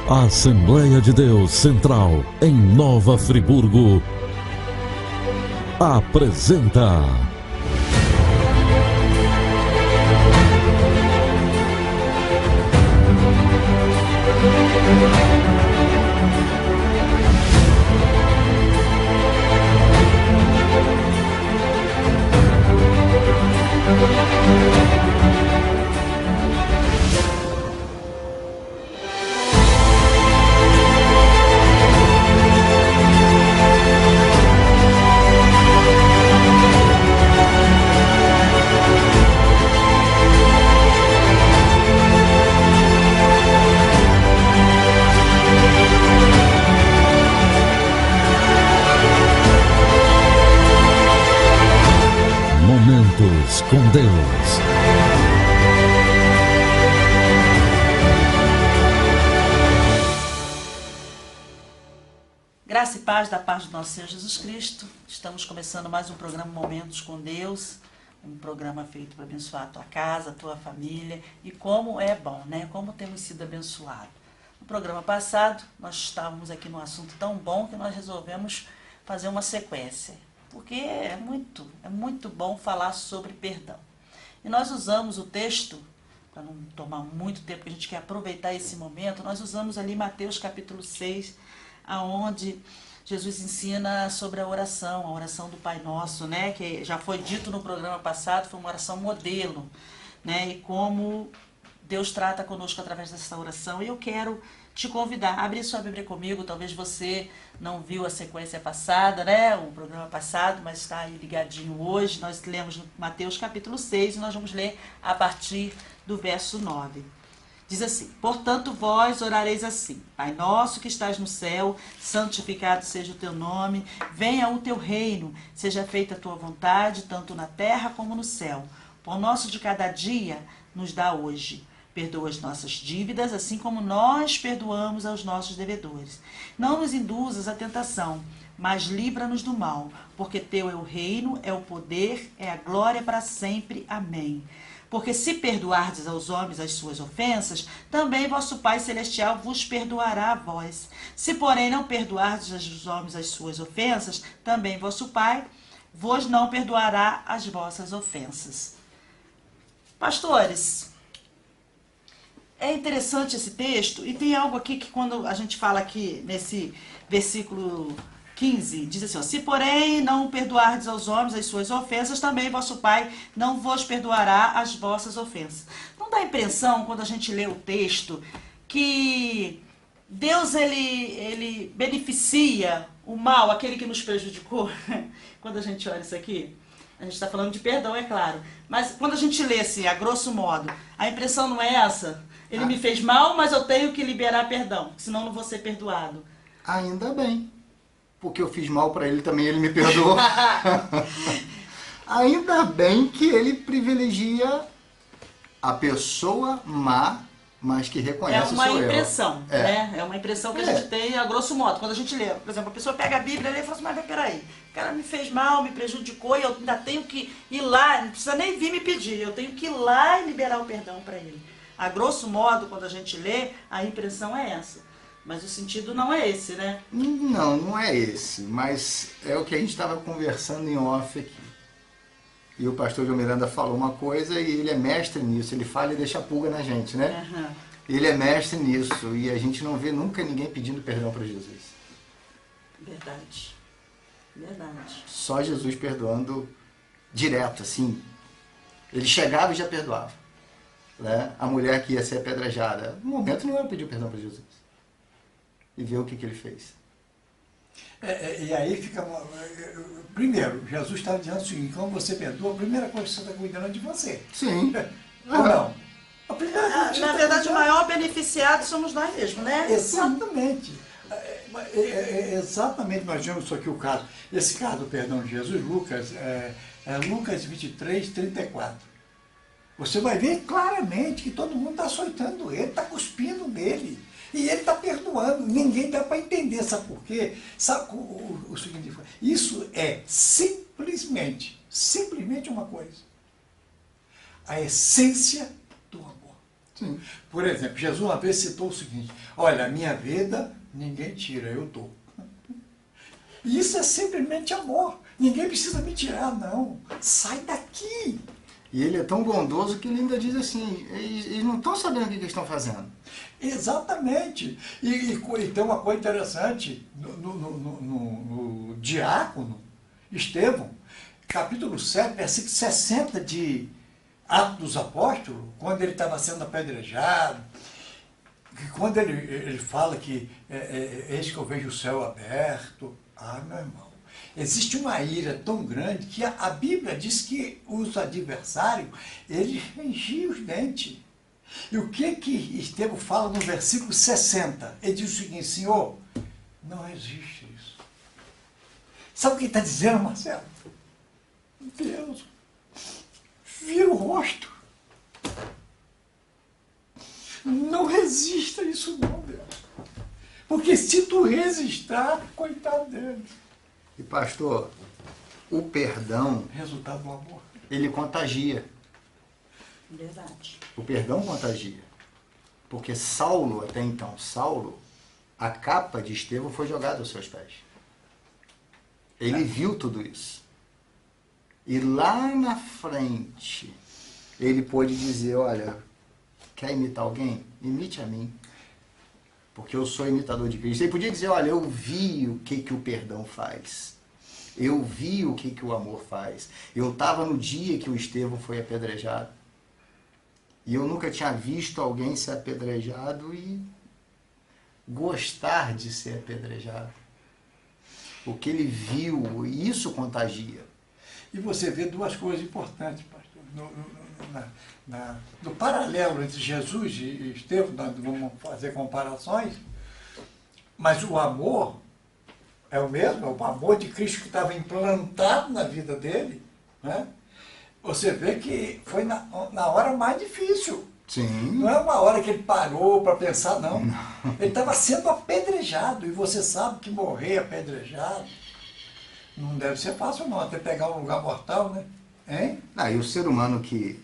A Assembleia de Deus Central, em Nova Friburgo, apresenta Momentos com Deus. Graça e paz da paz do nosso Senhor Jesus Cristo. Estamos começando mais um programa Momentos com Deus, um programa feito para abençoar a tua casa, a tua família, e como é bom, né? Como temos sido abençoados. No programa passado, nós estávamos aqui num assunto tão bom que nós resolvemos fazer uma sequência, porque é muito bom falar sobre perdão. E nós usamos o texto, para não tomar muito tempo, que a gente quer aproveitar esse momento, nós usamos ali Mateus capítulo 6, aonde Jesus ensina sobre a oração do Pai Nosso, né? Que já foi dito no programa passado, foi uma oração modelo, né? E como Deus trata conosco através dessa oração. E eu quero te convidar a abrir sua Bíblia comigo. Talvez você não viu a sequência passada, né? O programa passado, mas está aí ligadinho hoje. Nós lemos Mateus capítulo 6 e nós vamos ler a partir do verso 9. Diz assim: portanto vós orareis assim: Pai nosso que estás no céu, santificado seja o teu nome, venha o teu reino, seja feita a tua vontade, tanto na terra como no céu. O pão nosso de cada dia nos dá hoje. Perdoa as nossas dívidas, assim como nós perdoamos aos nossos devedores. Não nos induzas à tentação, mas livra-nos do mal, porque teu é o reino, é o poder, é a glória para sempre. Amém. Porque se perdoardes aos homens as suas ofensas, também vosso Pai Celestial vos perdoará a vós. Se, porém, não perdoardes aos homens as suas ofensas, também vosso Pai vos não perdoará as vossas ofensas. Pastores, é interessante esse texto, e tem algo aqui que quando a gente fala aqui nesse versículo 15, diz assim, ó, se porém não perdoardes aos homens as suas ofensas, também vosso Pai não vos perdoará as vossas ofensas. Não dá a impressão, quando a gente lê o texto, que Deus ele beneficia o mal, aquele que nos prejudicou? Quando a gente olha isso aqui, a gente está falando de perdão, é claro, mas quando a gente lê assim, a grosso modo, a impressão não é essa? Ele me fez mal, mas eu tenho que liberar perdão, senão eu não vou ser perdoado. Ainda bem, porque eu fiz mal para ele também, ele me perdoou. Ainda bem que ele privilegia a pessoa má, mas que reconhece o seu erro. É uma impressão, né? É uma impressão que a gente tem a grosso modo. Quando a gente lê, por exemplo, a pessoa pega a Bíblia e fala assim, mas peraí, o cara me fez mal, me prejudicou, e eu ainda tenho que ir lá, não precisa nem vir me pedir, eu tenho que ir lá e liberar o perdão para ele. A grosso modo, quando a gente lê, a impressão é essa. Mas o sentido não é esse, né? Não, não é esse, mas é o que a gente estava conversando em off aqui. E o pastor João Miranda falou uma coisa e ele é mestre nisso, ele fala e deixa a pulga na gente, né? Uhum. Ele é mestre nisso e a gente não vê nunca ninguém pedindo perdão para Jesus. Verdade. Verdade. Só Jesus perdoando direto, assim. Ele chegava e já perdoava. Né? A mulher que ia ser apedrejada, no momento não ia pedir perdão para Jesus. E ver o que ele fez. E aí fica... Primeiro, Jesus está dizendo o seguinte, quando você perdoa, a primeira coisa que você está cuidando é de você. Sim. Ou não? A primeira coisa que você Na verdade, o maior beneficiado somos nós mesmos, né? Exatamente. Exatamente, nós vemos isso aqui, o caso. Esse caso do perdão de Jesus, Lucas, Lucas 23, 34. Você vai ver claramente que todo mundo está açoitando ele, está cuspindo nele. E ele está perdoando. Ninguém dá para entender. Sabe por quê? Sabe o seguinte? Isso é simplesmente uma coisa. A essência do amor. Sim. Por exemplo, Jesus uma vez citou o seguinte: olha, a minha vida ninguém tira, eu dou. E isso é simplesmente amor. Ninguém precisa me tirar, não. Sai daqui. E ele é tão bondoso que ele ainda diz assim, eles não estão sabendo o que eles estão fazendo. Exatamente. E tem uma coisa interessante, no diácono Estevão, capítulo 7, versículo 60 de Atos dos Apóstolos, quando ele estava sendo apedrejado, que quando ele fala que eis que eu vejo o céu aberto. Ah, meu irmão, existe uma ira tão grande que a Bíblia diz que os adversários, eles rangiam os dentes. E o que Estevão fala no versículo 60? Ele diz o seguinte: Senhor, não existe isso. Sabe o que ele está dizendo, Marcelo? Deus, vira o rosto. Não resista a isso não, Deus. Porque se tu resistar, coitado dele. E pastor, o perdão, Resultado do amor. ele contagia. Verdade. O perdão contagia. Porque Saulo, até então, a capa de Estevão foi jogada aos seus pés. Ele viu tudo isso. E lá na frente, ele pôde dizer, olha, quer imitar alguém? Imite a mim. Porque eu sou imitador de Cristo. Ele podia dizer, olha, eu vi o que o perdão faz. Eu vi o que o amor faz. Eu estava no dia que o Estevão foi apedrejado. E eu nunca tinha visto alguém ser apedrejado e gostar de ser apedrejado. O que ele viu, isso contagia. E você vê duas coisas importantes, pastor. No paralelo entre Jesus e Estevão, nós vamos fazer comparações, mas o amor é o mesmo, é o amor de Cristo que estava implantado na vida dele, né? Você vê que foi na hora mais difícil. Sim. Não é uma hora que ele parou para pensar, não. Ele estava sendo apedrejado, e você sabe que morrer apedrejado não deve ser fácil não, até pegar um lugar mortal, né? Hein? E o ser humano que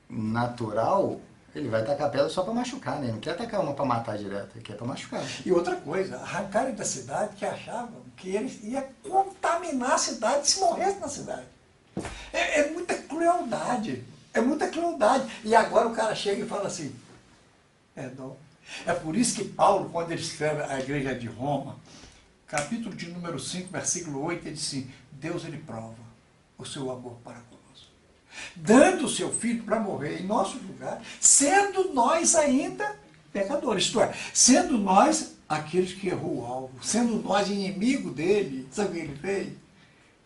natural, ele vai tacar pedra só para machucar, né? Não quer tacar uma para matar direto, ele quer para machucar. E outra coisa, arrancaram da cidade que achavam que eles iam contaminar a cidade se morresse na cidade. É muita crueldade, é muita crueldade. E agora o cara chega e fala assim, perdão. É por isso que Paulo, quando ele escreve a igreja de Roma, capítulo de número 5, versículo 8, ele diz assim, Deus ele prova o seu amor para conosco, dando o seu filho para morrer em nosso lugar, sendo nós ainda pecadores, isto é, sendo nós aqueles que errou o alvo, sendo nós inimigo dele. Sabe o que ele fez?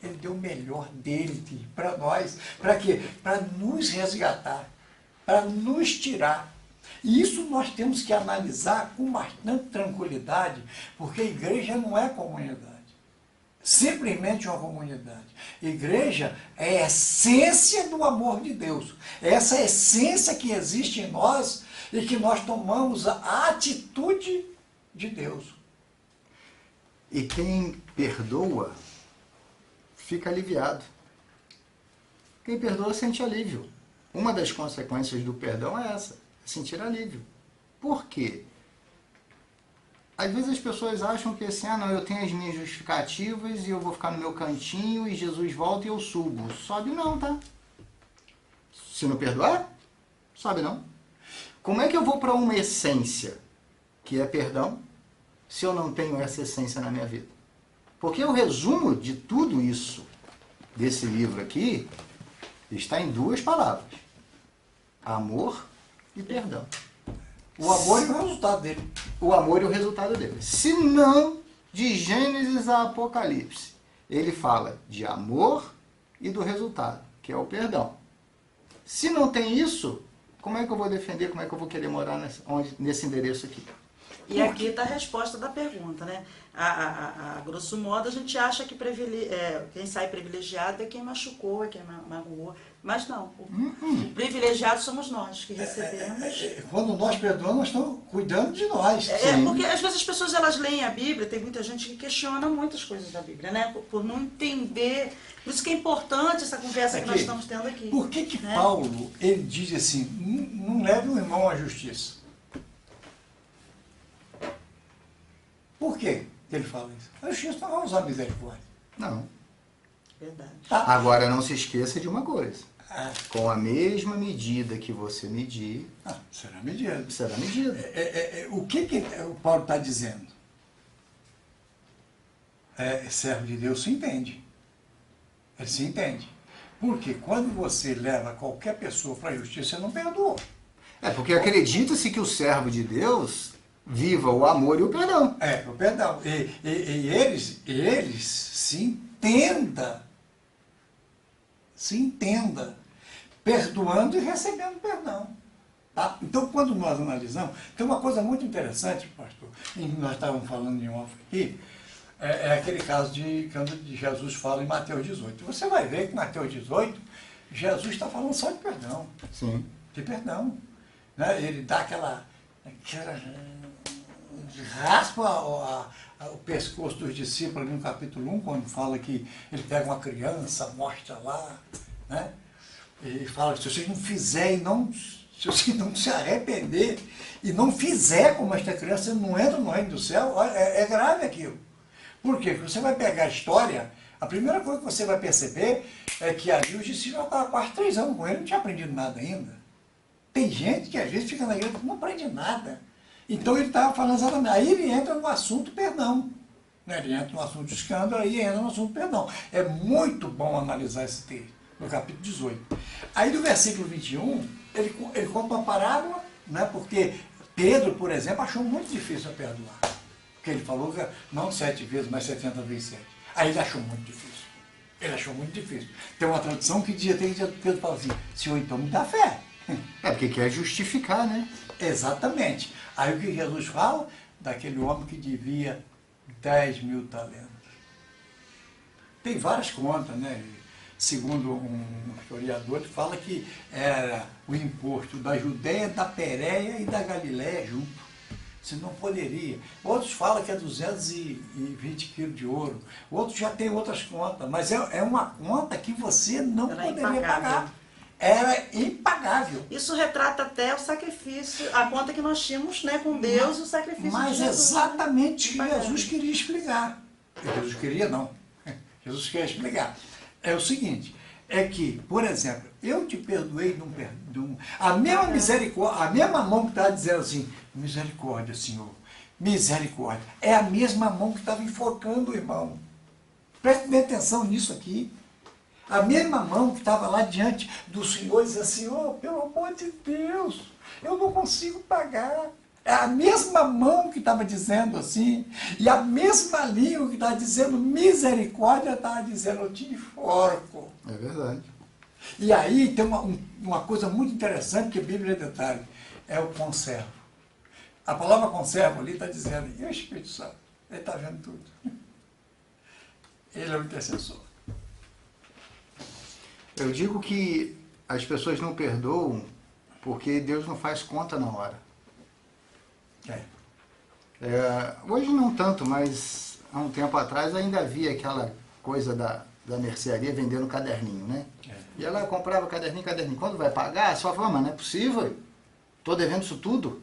Ele deu o melhor dele para nós. Para quê? Para nos resgatar, para nos tirar. E isso nós temos que analisar com bastante tranquilidade, porque a igreja não é comunidade. Simplesmente uma comunidade. Igreja é a essência do amor de Deus. É essa essência que existe em nós e que nós tomamos a atitude de Deus. E quem perdoa, fica aliviado. Quem perdoa sente alívio. Uma das consequências do perdão é essa, sentir alívio. Por quê? Às vezes as pessoas acham que assim, não, eu tenho as minhas justificativas e eu vou ficar no meu cantinho e Jesus volta e eu subo. Sobe não, tá? Se não perdoar, sobe não. Como é que eu vou para uma essência, que é perdão, se eu não tenho essa essência na minha vida? Porque o resumo de tudo isso, desse livro aqui, está em duas palavras. Amor e perdão. O amor e o resultado dele. O amor e o resultado dele. Se não, de Gênesis a Apocalipse, ele fala de amor e do resultado, que é o perdão. Se não tem isso, como é que eu vou defender, como é que eu vou querer morar nesse endereço aqui? E aqui está a resposta da pergunta, né? A grosso modo, a gente acha que quem sai privilegiado é quem machucou, é quem magoou. Mas não, o privilegiado somos nós que recebemos. Quando nós perdoamos, nós estamos cuidando de nós. Porque às vezes as pessoas elas leem a Bíblia, tem muita gente que questiona muitas coisas da Bíblia, né? Por não entender. Por isso que é importante essa conversa que nós estamos tendo aqui. Por que né? Paulo, ele diz assim, não leve o irmão à justiça? Por que ele fala isso? A justiça não vai usar misericórdia. Não. Verdade. Tá? Agora, não se esqueça de uma coisa. Com a mesma medida que você medir, Será medida. será medida. O que o Paulo está dizendo? Servo de Deus se entende. Ele se entende. Porque quando você leva qualquer pessoa para a justiça, você não perdoa. Porque acredita-se que o servo de Deus viva o amor e o perdão. O perdão. E eles se entenda, perdoando e recebendo perdão. Tá? Então, quando nós analisamos, tem uma coisa muito interessante, pastor, e nós estávamos falando em off aqui, aquele caso quando Jesus fala em Mateus 18. Você vai ver que em Mateus 18, Jesus está falando só de perdão. Sim. De perdão. Né? Ele dá aquela raspa o pescoço dos discípulos no capítulo 1, quando fala que ele pega uma criança, mostra lá, né? E fala, se vocês não fizerem, se vocês não se arrepender e não fizer como esta criança, você não entra no reino do céu. Olha, é grave aquilo. Por quê? Porque você vai pegar a história, a primeira coisa que você vai perceber é que ali os discípulos estavam quase 3 anos com ele, não tinha aprendido nada ainda. Tem gente que às vezes fica na igreja e não aprende nada. Então ele estava falando exatamente, aí ele entra no assunto perdão. Né? Ele entra no assunto escândalo, aí entra no assunto perdão. É muito bom analisar esse texto, no capítulo 18. Aí no versículo 21, ele conta uma parábola, né? Porque Pedro, por exemplo, achou muito difícil a perdoar. Porque ele falou que não 7 vezes, mas 70 vezes 7. Aí ele achou muito difícil. Ele achou muito difícil. Tem uma tradução que dizia, Pedro fala assim, Senhor, então me dá fé. Porque quer justificar, né? Exatamente. Aí o que Jesus fala? Daquele homem que devia 10.000 talentos. Tem várias contas, né? Segundo um historiador, ele fala que era o imposto da Judéia, da Pérea e da Galiléia junto. Você não poderia. Outros falam que é 220 quilos de ouro. Outros já têm outras contas. Mas é uma conta que você não poderia pagar. Era impagável. Isso retrata até o sacrifício, a conta que nós tínhamos, né, com Deus, o sacrifício Mas de Jesus. Exatamente o que Jesus queria explicar. Jesus queria não. Jesus queria explicar. É o seguinte, é que, por exemplo, eu te perdoei a mesma misericórdia, a mesma mão que estava dizendo assim, misericórdia, Senhor, misericórdia, é a mesma mão que estava enforcando o irmão. Preste bem atenção nisso aqui. A mesma mão que estava lá diante do Senhor dizia assim, oh, pelo amor de Deus, eu não consigo pagar. É a mesma mão que estava dizendo assim, e a mesma língua que estava dizendo misericórdia, estava dizendo eu te enforco. É verdade. E aí tem uma coisa muito interessante que a Bíblia detalha, é o conservo. A palavra conservo ali está dizendo, e o Espírito Santo? Ele está vendo tudo. Ele é o intercessor. Eu digo que as pessoas não perdoam porque Deus não faz conta na hora. Hoje não tanto, mas há um tempo atrás ainda havia aquela coisa da mercearia vendendo caderninho, né? E ela comprava caderninho. Quando vai pagar, só fala, mas não é possível, estou devendo isso tudo.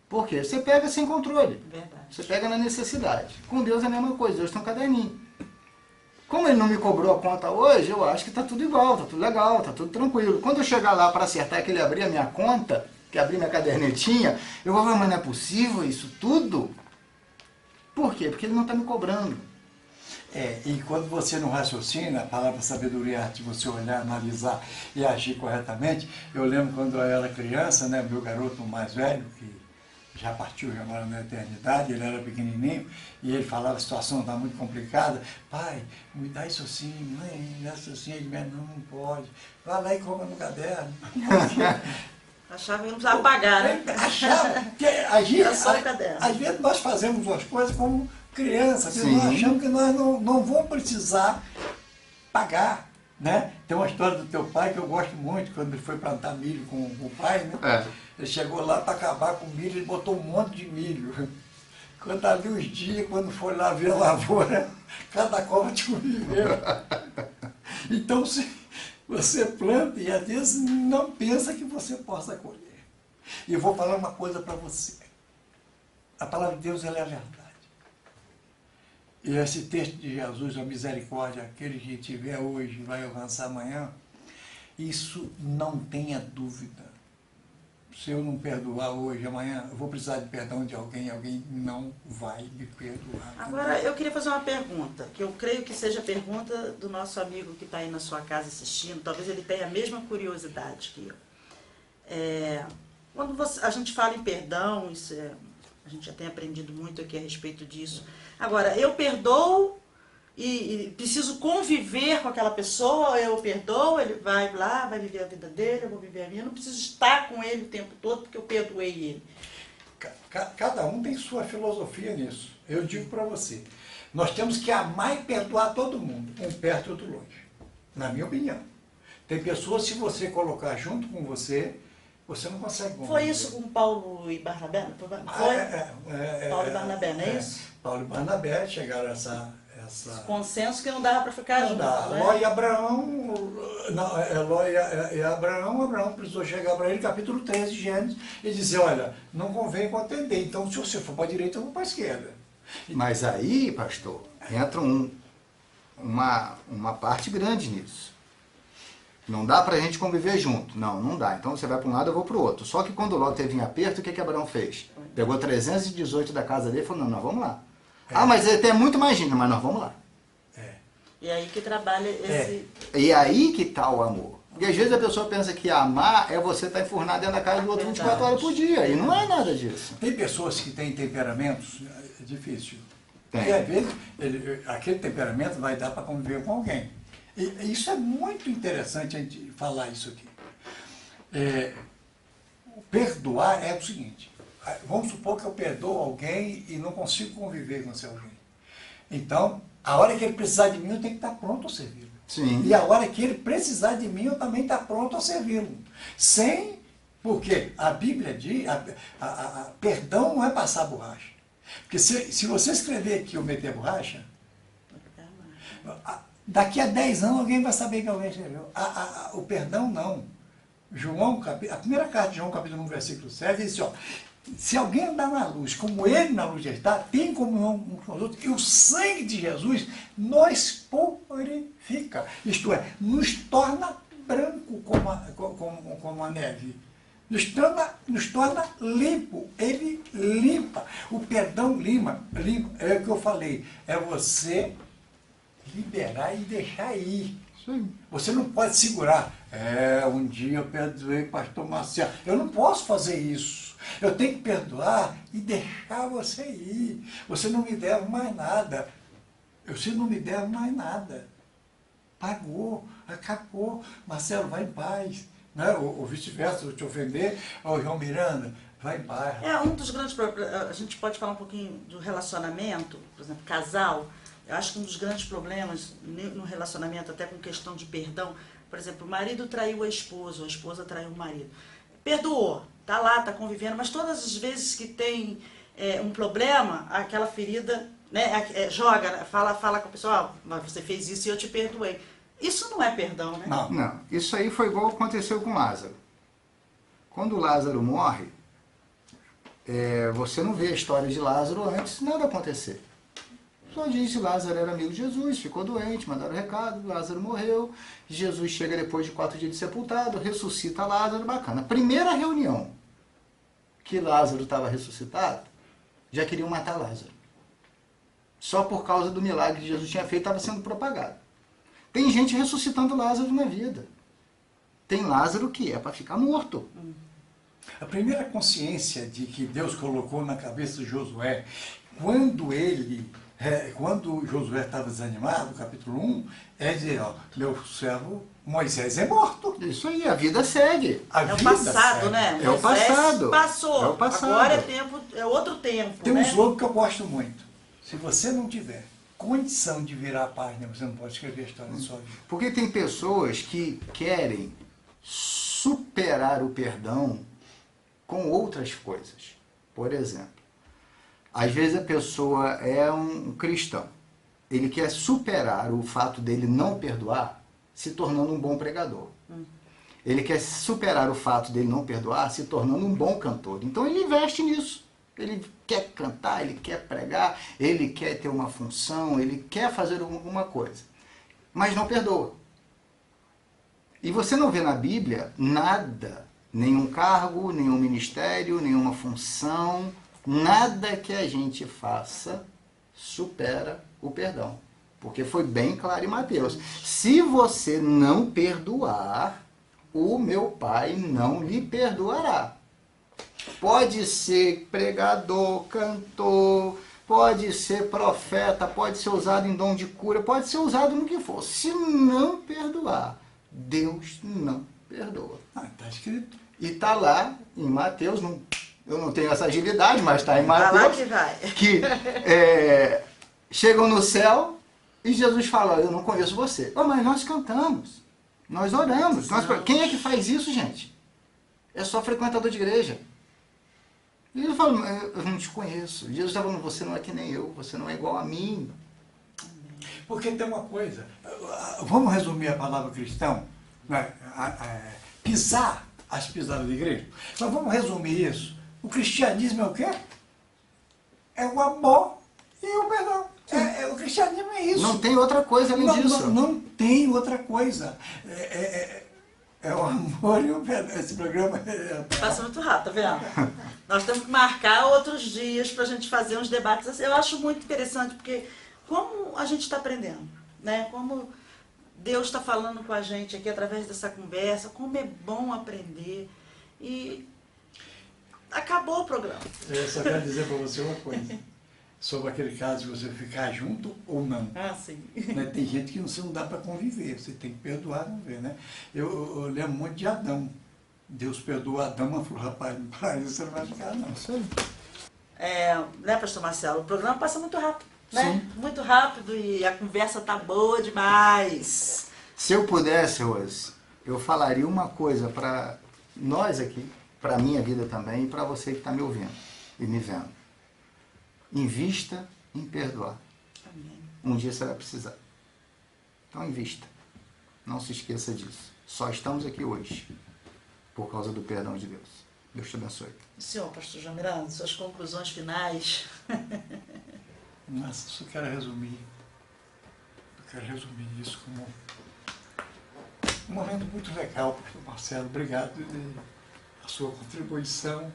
Por quê? Você pega sem controle. Verdade. Você pega na necessidade. Com Deus é a mesma coisa, Deus tem um caderninho. Como ele não me cobrou a conta hoje, eu acho que está tudo igual, está tudo legal, está tudo tranquilo. Quando eu chegar lá para acertar que ele abrir a minha conta, que abrir minha cadernetinha, eu vou falar, mas não é possível isso tudo? Por quê? Porque ele não está me cobrando. E quando você não raciocina, a palavra sabedoria é a arte de você olhar, analisar e agir corretamente. Eu lembro quando eu era criança, né, meu garoto mais velho, que já partiu, já mora na eternidade, ele era pequenininho, e ele falava, a situação está muito complicada, pai, me dá isso assim, mãe, me dá isso assim, ele me não pode, vai lá e cobra no caderno. Achava que não precisava pagar, né? Achava que a gente, Era só o caderno. às vezes nós fazemos as coisas como criança, Sim. nós achamos que nós não vamos precisar pagar. Né? Tem uma história do teu pai que eu gosto muito, quando ele foi plantar milho com o pai, né? Ele chegou lá para acabar com o milho, ele botou um monte de milho. Quando ali os dias, quando foi lá ver a lavoura, cada cova tinha um viveiro. Então você planta e às vezes não pensa que você possa colher. E eu vou falar uma coisa para você. A palavra de Deus, ela é a verdade. E esse texto de Jesus, a misericórdia, aquele que tiver hoje vai alcançar amanhã, isso não tenha dúvida. Se eu não perdoar hoje, amanhã, eu vou precisar de perdão de alguém, alguém não vai me perdoar. Agora, eu queria fazer uma pergunta, que eu creio que seja a pergunta do nosso amigo que está aí na sua casa assistindo, talvez ele tenha a mesma curiosidade que eu. Quando a gente fala em perdão, a gente já tem aprendido muito aqui a respeito disso. Agora, eu perdoo e preciso conviver com aquela pessoa, eu perdoo, ele vai lá, vai viver a vida dele, eu vou viver a minha, eu não preciso estar com ele o tempo todo porque eu perdoei ele. Cada um tem sua filosofia nisso. Eu digo para você, nós temos que amar e perdoar todo mundo, um perto e outro longe, na minha opinião. Tem pessoas, se você colocar junto com você não consegue conviver. Foi isso com Paulo e Barnabé? Foi? Paulo e Barnabé, não é isso? Paulo e Barnabé chegaram a essa consenso que não dava para ficar junto. Ló e Abraão, Abraão precisou chegar para ele, capítulo 13 de Gênesis, e dizer, olha, não convém contender, então se você for para a direita, eu vou para a esquerda. Mas aí, pastor, entra uma parte grande nisso. Não dá pra gente conviver junto. Não dá. Então você vai para um lado, eu vou para o outro. Só que quando Ló teve em aperto, o que Abraão fez? Pegou 318 da casa dele e falou, não, nós vamos lá. Mas ele tem muito mais gente, mas nós vamos lá. E aí que trabalha esse... E aí que tá o amor. Porque às vezes a pessoa pensa que amar é você estar enfurnado dentro da casa do outro 24 horas por dia. E não é nada disso. Tem pessoas que têm temperamentos, é difícil. Tem. E às vezes aquele temperamento vai dar para conviver com alguém. E isso é muito interessante a gente falar isso aqui. Perdoar é o seguinte, vamos supor que eu perdoo alguém e não consigo conviver com esse alguém. Então, a hora que ele precisar de mim, eu tenho que estar pronto a servi-lo. Sim. E a hora que ele precisar de mim, eu também estar pronto a servi-lo. Porque a Bíblia diz, perdão não é passar borracha. Porque se você escrever aqui ou meter borracha, daqui a 10 anos alguém vai saber que alguém escreveu. O perdão não. A primeira carta de João, capítulo 1, versículo 7, diz assim, ó, se alguém andar na luz, como ele na luz já está, tem comunhão uns com os outros, e o sangue de Jesus nos purifica. Isto é, nos torna branco como a neve. Nos torna limpo. Ele limpa. O perdão limpa. É o que eu falei. É você liberar e deixar ir. Sim. Você não pode segurar. Um dia eu perdoei pastor Marcelo. Eu não posso fazer isso. Eu tenho que perdoar e deixar você ir. Você não me deve mais nada. Você não me deve mais nada. Pagou, acabou. Marcelo, vai em paz. Né? Ou vice-versa, se eu te ofender, João Miranda, vai em paz. Um dos grandes problemas, a gente pode falar um pouquinho do relacionamento, por exemplo, casal. Eu acho que um dos grandes problemas no relacionamento, até com questão de perdão, por exemplo, o marido traiu a esposa traiu o marido. Perdoou, tá lá, tá convivendo, mas todas as vezes que tem um problema, aquela ferida, né, joga, fala com a pessoa, mas você fez isso e eu te perdoei. Isso não é perdão, né? Não. Isso aí foi igual aconteceu com Lázaro. Quando Lázaro morre, você não vê a história de Lázaro antes nada acontecer. Só disse Lázaro era amigo de Jesus, ficou doente, mandaram recado, Lázaro morreu, Jesus chega depois de 4 dias de sepultado, ressuscita Lázaro, bacana. Primeira reunião que Lázaro estava ressuscitado, já queriam matar Lázaro. Só por causa do milagre que Jesus tinha feito, estava sendo propagado. Tem gente ressuscitando Lázaro na vida. Tem Lázaro que é para ficar morto. A primeira consciência de que Deus colocou na cabeça de Josué, quando Josué estava desanimado, capítulo 1, é dizer, ó, meu servo Moisés é morto. Isso aí, a vida segue. A É o vida passado, segue. né? É o Moisés passado. Passou. É o passado. Agora é tempo, é outro tempo, Tem um né? slogan que eu gosto muito. Se você não tiver condição de virar a página, você não pode escrever a história da sua vida. Porque tem pessoas que querem superar o perdão com outras coisas. Por exemplo, às vezes a pessoa é um cristão. Ele quer superar o fato dele não perdoar se tornando um bom pregador. Ele quer superar o fato dele não perdoar se tornando um bom cantor. Então ele investe nisso. Ele quer cantar, ele quer pregar, ele quer ter uma função, ele quer fazer alguma coisa. Mas não perdoa. E você não vê na Bíblia nada, nenhum cargo, nenhum ministério, nenhuma função, nada que a gente faça supera o perdão. Porque foi bem claro em Mateus. Se você não perdoar, o meu Pai não lhe perdoará. Pode ser pregador, cantor, pode ser profeta, pode ser usado em dom de cura, pode ser usado no que for. Se não perdoar, Deus não perdoa. Está escrito. E está lá em Mateus, eu não tenho essa agilidade, mas está em Vai lá Mateus, que vai. que chegam no céu e Jesus fala, eu não conheço você. Oh, mas nós cantamos, nós oramos. Quem é que faz isso, gente? É só frequentador de igreja. E ele fala, eu não te conheço. Jesus está falando, você não é que nem eu, você não é igual a mim. Porque tem uma coisa, vamos resumir a palavra cristão, né? Pisar as pisadas da igreja. Mas vamos resumir isso. O cristianismo é o quê? É o amor e o perdão. O cristianismo é isso. Não tem outra coisa além disso. Não tem outra coisa. É o amor e o perdão. Esse programa Passa muito rápido, tá vendo? Nós temos que marcar outros dias para a gente fazer uns debates assim. Eu acho muito interessante, porque como a gente está aprendendo, né? Como Deus está falando com a gente aqui através dessa conversa, como é bom aprender. E acabou o programa. Eu só quero dizer para você uma coisa. Sobre aquele caso de você ficar junto ou não. Ah, sim. Né? Tem gente que não dá para conviver, você tem que perdoar, não ver, né? Eu lembro muito de Adão. Deus perdoou Adão, mas falou, rapaz, para isso você não vai ficar, não. Isso aí. Né, pastor Marcelo? O programa passa muito rápido, né? Sim. Muito rápido e a conversa tá boa demais. Se eu pudesse, Rose, eu falaria uma coisa para nós aqui, para a minha vida também e para você que está me ouvindo e me vendo. Invista em perdoar. Amém. Um dia você vai precisar. Então invista. Não se esqueça disso. Só estamos aqui hoje por causa do perdão de Deus. Deus te abençoe. E o senhor, pastor João Miranda, suas conclusões finais? Nossa, só quero resumir. Eu quero resumir isso como um momento muito legal, pastor Marcelo. Obrigado a sua contribuição.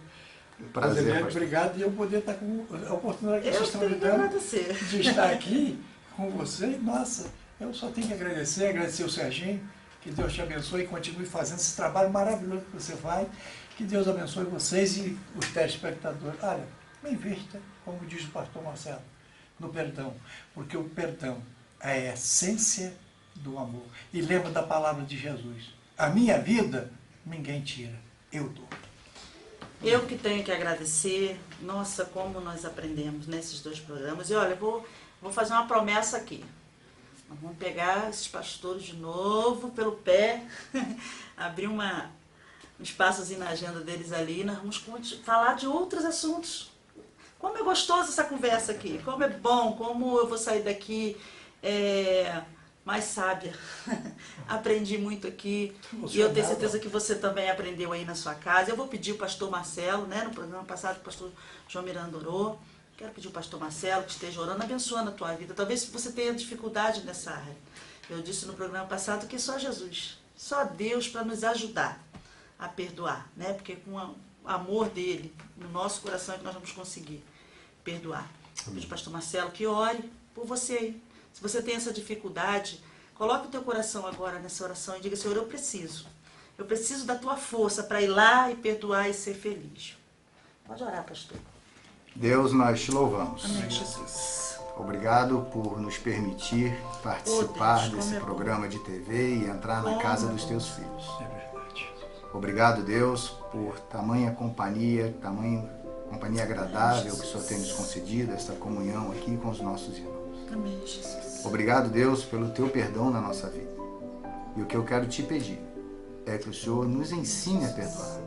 Prazer, pastor. Obrigado e eu poder estar com a oportunidade que Eu vocês estão me tenho que dando agradecer. de estar aqui com você. Nossa, eu só tenho que agradecer o Serginho, que Deus te abençoe e continue fazendo esse trabalho maravilhoso que você faz. Que Deus abençoe vocês e os telespectadores. Olha, invista, como diz o pastor Marcelo, no perdão, porque o perdão é a essência do amor. E lembra da palavra de Jesus. A minha vida, ninguém tira, eu dou. Eu que tenho que agradecer. Nossa, como nós aprendemos nesses dois programas. E olha, vou fazer uma promessa aqui. Nós vamos pegar esses pastores de novo pelo pé, abrir um espaçozinho na agenda deles ali, nós vamos falar de outros assuntos. Como é gostoso essa conversa aqui, como é bom, como eu vou sair daqui mais sábia. Aprendi muito aqui e eu tenho certeza que você também aprendeu aí na sua casa. Eu vou pedir o pastor Marcelo, né, no programa passado o pastor João Miranda orou. Quero pedir o pastor Marcelo que esteja orando, abençoando a tua vida. Talvez você tenha dificuldade nessa área. Eu disse no programa passado que só Jesus, só Deus para nos ajudar a perdoar, né? Porque com o amor dele no nosso coração é que nós vamos conseguir perdoar. Eu pedi ao pastor Marcelo que ore por você aí. Se você tem essa dificuldade, coloque o teu coração agora nessa oração e diga, Senhor, eu preciso da tua força para ir lá e perdoar e ser feliz. Pode orar, pastor. Deus, nós te louvamos. Amém, Jesus. Obrigado por nos permitir participar desse programa de TV e entrar na casa dos teus filhos. É verdade. Obrigado, Deus, por tamanha companhia agradável que o Senhor tem nos concedido, esta comunhão aqui com os nossos irmãos. Amém, Jesus. Obrigado, Deus, pelo teu perdão na nossa vida. E o que eu quero te pedir é que o Senhor nos ensine a perdoar.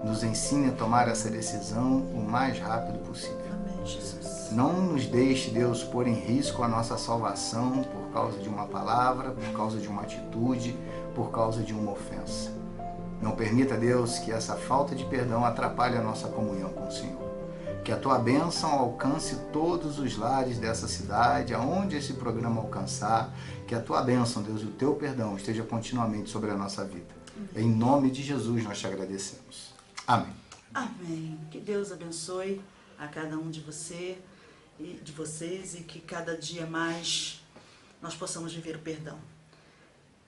Nos ensine a tomar essa decisão o mais rápido possível. Amém, Jesus. Não nos deixe, Deus, pôr em risco a nossa salvação por causa de uma palavra, por causa de uma atitude, por causa de uma ofensa. Não permita, Deus, que essa falta de perdão atrapalhe a nossa comunhão com o Senhor. Que a tua bênção alcance todos os lares dessa cidade, aonde esse programa alcançar. Que a tua bênção, Deus, e o teu perdão esteja continuamente sobre a nossa vida. Em nome de Jesus nós te agradecemos. Amém. Amém. Que Deus abençoe a cada um de vocês e que cada dia mais nós possamos viver o perdão.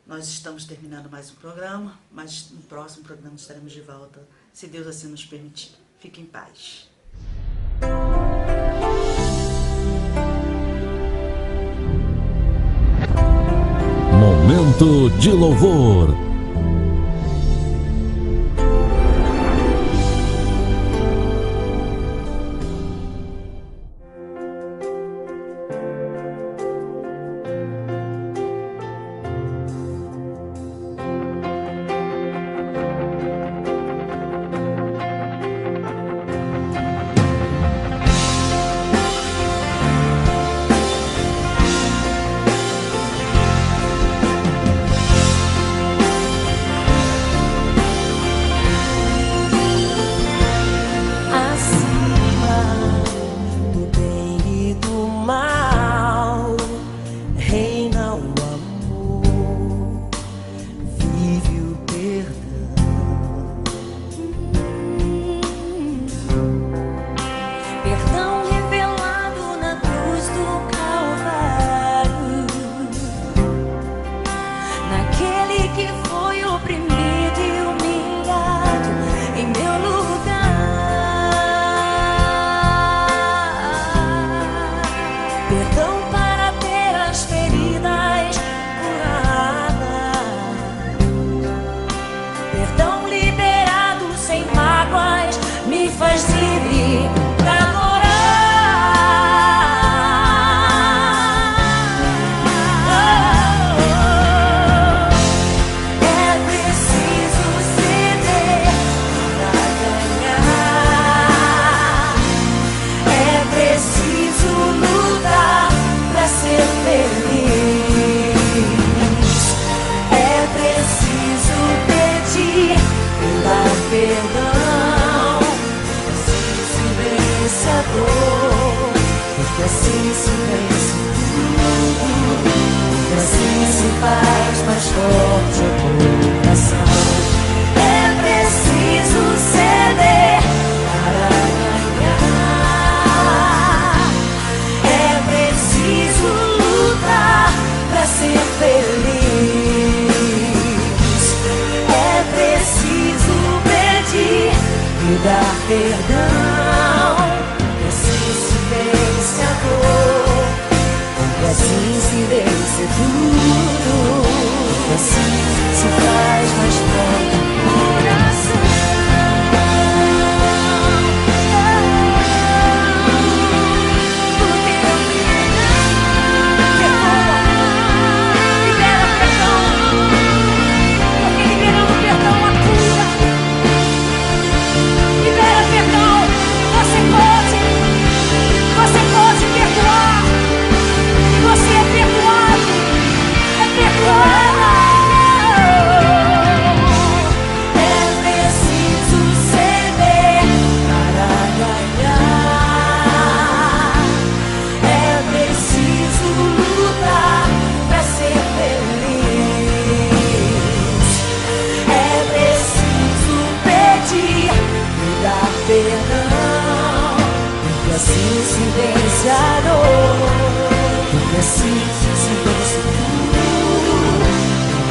Nós estamos terminando mais um programa, mas no próximo programa estaremos de volta, se Deus assim nos permitir. Fique em paz. Momento de louvor.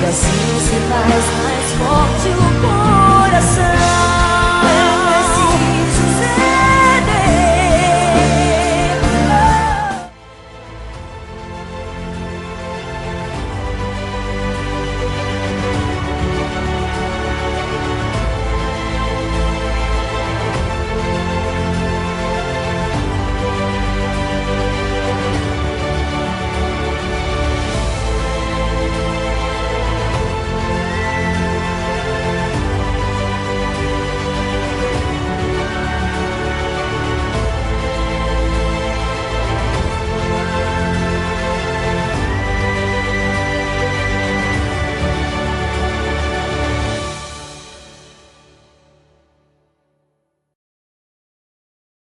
Assim se faz mais forte o coração.